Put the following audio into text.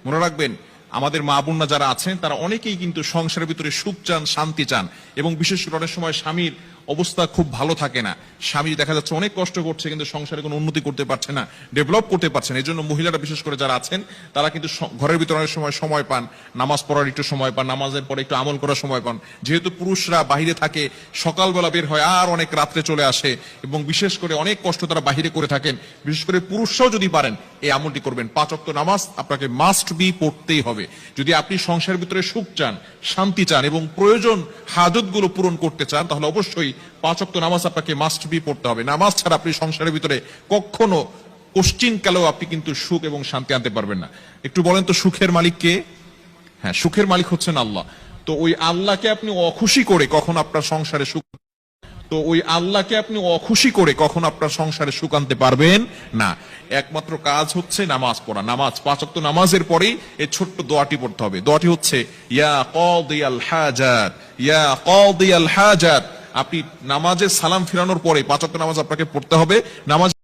মনে রাখবেন, আমাদের মা বোনরা যারা আছেন তারা অনেকেই কিন্তু সংসারের ভিতরে সুখ চান, শান্তি চান, এবং বিশেষ করে অনেক সময় স্বামীর অবস্থা খুব ভালো থাকে না, স্বামী দেখা যাচ্ছে অনেক কষ্ট করছে কিন্তু সংসারে কোনো উন্নতি করতে পারছে না, ডেভেলপ করতে পারছে না। এই জন্য মহিলারা বিশেষ করে যারা আছেন তারা কিন্তু ঘরের ভিতরে অনেক সময় সময় পান, নামাজ পড়ার একটু সময় পান, নামাজের পরে একটু আমল করার সময় পান। যেহেতু পুরুষরা বাহিরে থাকে, সকালবেলা বের হয় আর অনেক রাত্রে চলে আসে, এবং বিশেষ করে অনেক কষ্ট তারা বাহিরে করে থাকেন। বিশেষ করে পুরুষরাও যদি পারেন এই আমলটি করবেন, 5 ওয়াক্ত নামাজ আপনাকে মাস্ট বি পড়তেই হবে। যদি আপনি সংসারের ভিতরে সুখ চান, শান্তি চান এবং প্রয়োজন হাজতগুলো পূরণ করতে চান, তাহলে অবশ্যই 5 ওয়াক্ত নামাজ আপনাকে মাস্ট বি পড়তে হবে। নামাজ ছাড়া আপনি সংসারের ভিতরে কখনো কোশ্চিন কালেও আপনি কিন্তু সুখ এবং শান্তি আনতে পারবেন না। একটু বলেন তো সুখের মালিক কে? হ্যাঁ, সুখের মালিক হচ্ছেন আল্লাহ। তো ওই আল্লাহকে আপনি অখুশি করে কখন আপনার সংসারে সুখ কখন আপনার সংসারে সুখ আনতে পারবেন না। একমাত্র কাজ হচ্ছে নামাজ পড়া। নামাজ 5 ওয়াক্ত নামাজের পরেই এই ছোট্ট দোয়াটি পড়তে হবে। দোয়াটি হচ্ছে ইয়া কাদিয়াল হাজাত, ইয়া কাদিয়াল হাজাত। আপনি নামাজে সালাম ফিরানোর পরে 5 ওয়াক্ত নামাজ আপনাকে পড়তে হবে। নামাজ